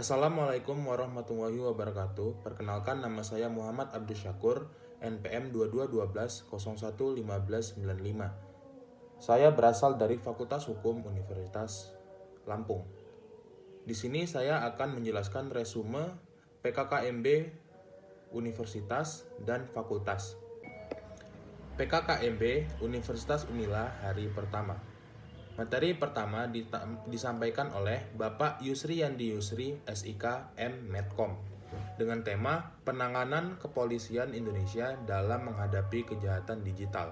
Assalamualaikum warahmatullahi wabarakatuh. Perkenalkan, nama saya Muhammad Abdus Syakur, NPM 2212011595. Saya berasal dari Fakultas Hukum Universitas Lampung. Di sini saya akan menjelaskan resume PKKMB Universitas dan Fakultas. PKKMB Universitas Unila hari pertama. Materi pertama disampaikan oleh Bapak Yusri Yandi Yusri, SIK, M. Medcom, dengan tema Penanganan Kepolisian Indonesia dalam Menghadapi Kejahatan Digital.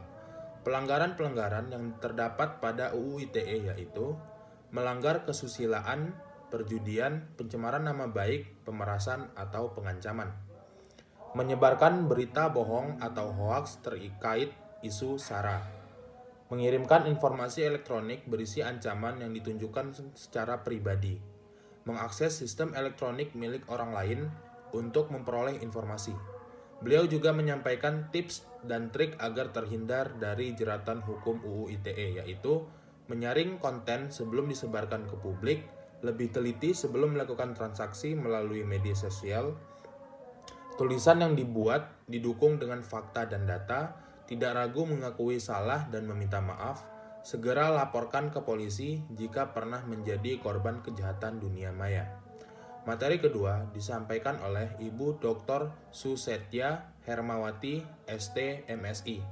Pelanggaran-pelanggaran yang terdapat pada UU ITE yaitu melanggar kesusilaan, perjudian, pencemaran nama baik, pemerasan, atau pengancaman. Menyebarkan berita bohong atau hoaks terkait isu SARA. Mengirimkan informasi elektronik berisi ancaman yang ditunjukkan secara pribadi. Mengakses sistem elektronik milik orang lain untuk memperoleh informasi. Beliau juga menyampaikan tips dan trik agar terhindar dari jeratan hukum UU ITE, yaitu menyaring konten sebelum disebarkan ke publik, lebih teliti sebelum melakukan transaksi melalui media sosial, tulisan yang dibuat didukung dengan fakta dan data, tidak ragu mengakui salah dan meminta maaf, segera laporkan ke polisi jika pernah menjadi korban kejahatan dunia maya. Materi kedua disampaikan oleh Ibu Dr. Susetya Hermawati, ST, MSI,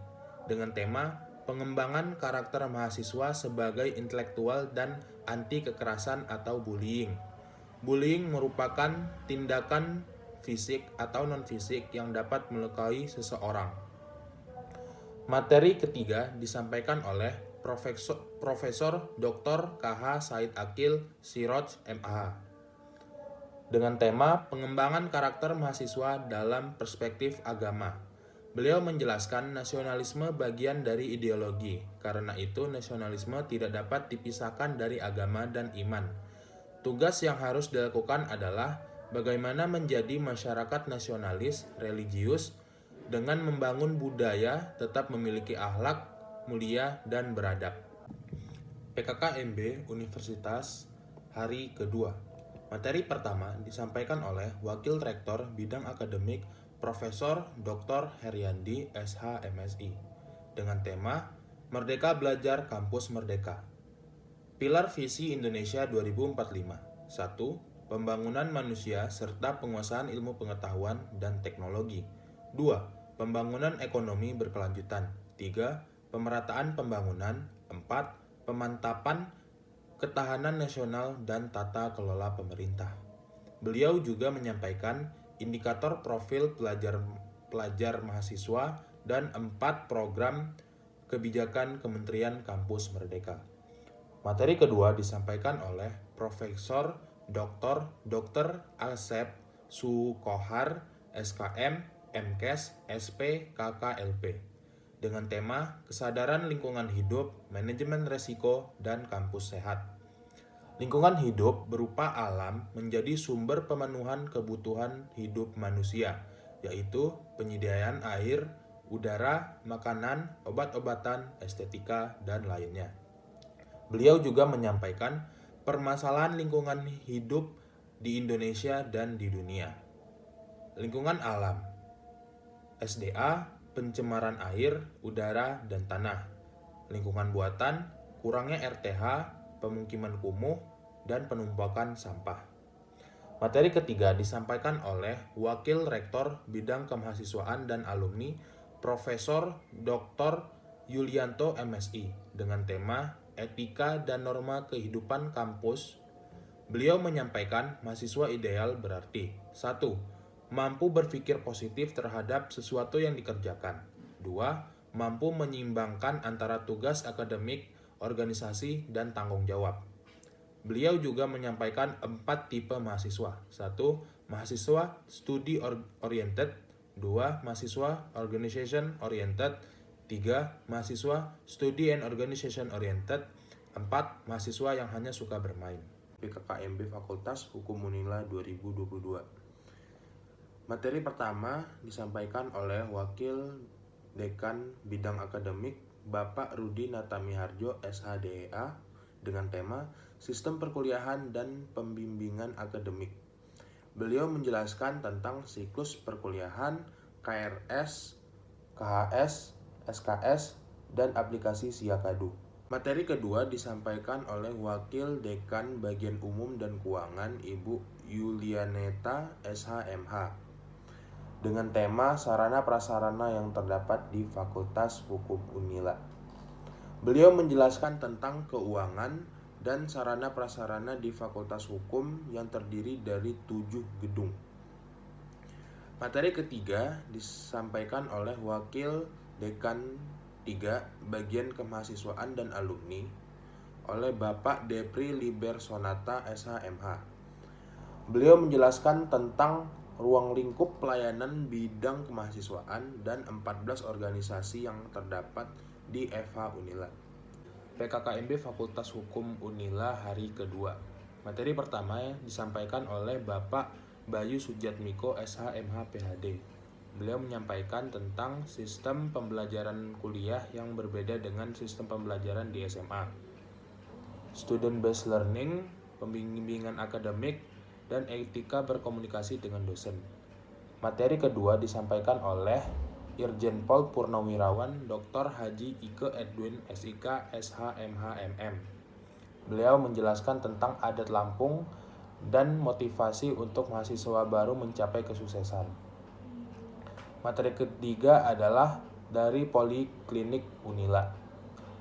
dengan tema Pengembangan Karakter Mahasiswa sebagai Intelektual dan Anti Kekerasan atau Bullying. Bullying merupakan tindakan fisik atau non-fisik yang dapat melukai seseorang. Materi ketiga disampaikan oleh Profesor Dr. KH Said Akil Siroj, MAH, dengan tema Pengembangan Karakter Mahasiswa dalam Perspektif Agama. Beliau menjelaskan nasionalisme bagian dari ideologi, karena itu nasionalisme tidak dapat dipisahkan dari agama dan iman. Tugas yang harus dilakukan adalah bagaimana menjadi masyarakat nasionalis, religius, dengan membangun budaya, tetap memiliki akhlak mulia dan beradab. PKKMB Universitas hari kedua. Materi pertama disampaikan oleh Wakil Rektor Bidang Akademik Profesor Dr. Heryandi, SH, MSI, dengan tema Merdeka Belajar Kampus Merdeka. Pilar Visi Indonesia 2045. 1. Pembangunan manusia serta penguasaan ilmu pengetahuan dan teknologi. 2. Pembangunan ekonomi berkelanjutan. 3. Pemerataan pembangunan. 4. Pemantapan ketahanan nasional dan tata kelola pemerintah. Beliau juga menyampaikan indikator profil pelajar mahasiswa dan 4 program kebijakan Kementerian Kampus Merdeka. Materi kedua disampaikan oleh Profesor Dr. Asep Sukohar, SKM, MKes, SP, KKLP, dengan tema Kesadaran Lingkungan Hidup, Manajemen Resiko, dan Kampus Sehat. Lingkungan hidup berupa alam menjadi sumber pemenuhan kebutuhan hidup manusia, yaitu penyediaan air, udara, makanan, obat-obatan, estetika, dan lainnya. Beliau juga menyampaikan permasalahan lingkungan hidup di Indonesia dan di dunia. Lingkungan alam, SDA, pencemaran air, udara, dan tanah. Lingkungan buatan, kurangnya RTH, pemukiman kumuh, dan penumpukan sampah. Materi ketiga disampaikan oleh Wakil Rektor Bidang Kemahasiswaan dan Alumni Profesor Dr. Yulianto, MSI, dengan tema Etika dan Norma Kehidupan Kampus. Beliau menyampaikan mahasiswa ideal berarti 1. Mampu berpikir positif terhadap sesuatu yang dikerjakan. 2. Mampu menyeimbangkan antara tugas akademik, organisasi, dan tanggung jawab. Beliau juga menyampaikan 4 tipe mahasiswa. 1. Mahasiswa Study Oriented. 2. Mahasiswa Organization Oriented. 3. Mahasiswa Study and Organization Oriented. 4. Mahasiswa yang hanya suka bermain. PKKMB Fakultas Hukum Unila 2022. Materi pertama disampaikan oleh Wakil Dekan Bidang Akademik Bapak Rudi Natamiharjo, SHDEA, dengan tema Sistem Perkuliahan dan Pembimbingan Akademik. Beliau menjelaskan tentang siklus perkuliahan, KRS, KHS, SKS, dan aplikasi Siakadu. Materi kedua disampaikan oleh Wakil Dekan Bagian Umum dan Keuangan Ibu Yulianeta SHMH dengan tema sarana prasarana yang terdapat di Fakultas Hukum Unila. Beliau menjelaskan tentang keuangan dan sarana prasarana di Fakultas Hukum yang terdiri dari 7 gedung. Materi ketiga disampaikan oleh Wakil Dekan 3 Bagian Kemahasiswaan dan Alumni oleh Bapak Depri Liber Sonata SHMH. Beliau menjelaskan tentang ruang lingkup pelayanan bidang kemahasiswaan dan 14 organisasi yang terdapat di FH Unila. PKKMB Fakultas Hukum Unila hari kedua. Materi pertama disampaikan oleh Bapak Bayu Sujatmiko SHMH PhD. Beliau menyampaikan tentang sistem pembelajaran kuliah yang berbeda dengan sistem pembelajaran di SMA. Student based learning, pembimbingan akademik, dan etika berkomunikasi dengan dosen. Materi kedua disampaikan oleh Irjen Pol Purnawirawan Dr. Haji Ike Edwin SIK SHMH MM. Beliau menjelaskan tentang adat Lampung dan motivasi untuk mahasiswa baru mencapai kesuksesan. Materi ketiga adalah dari Poliklinik Unila.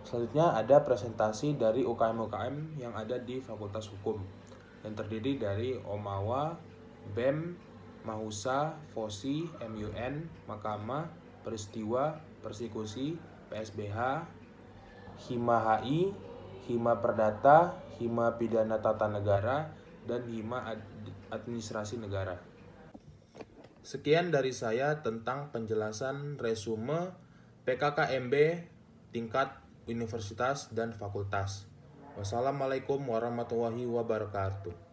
Selanjutnya ada presentasi dari UKM-UKM yang ada di Fakultas Hukum yang terdiri dari Omawa, BEM, Mahusa, FOSI, MUN, Mahkamah, Peristiwa, Persekusi, PSBH, Hima HI, Hima Perdata, Hima Pidana Tata Negara, dan Hima Administrasi Negara. Sekian dari saya tentang penjelasan resume PKKMB tingkat universitas dan fakultas. Wassalamualaikum warahmatullahi wabarakatuh.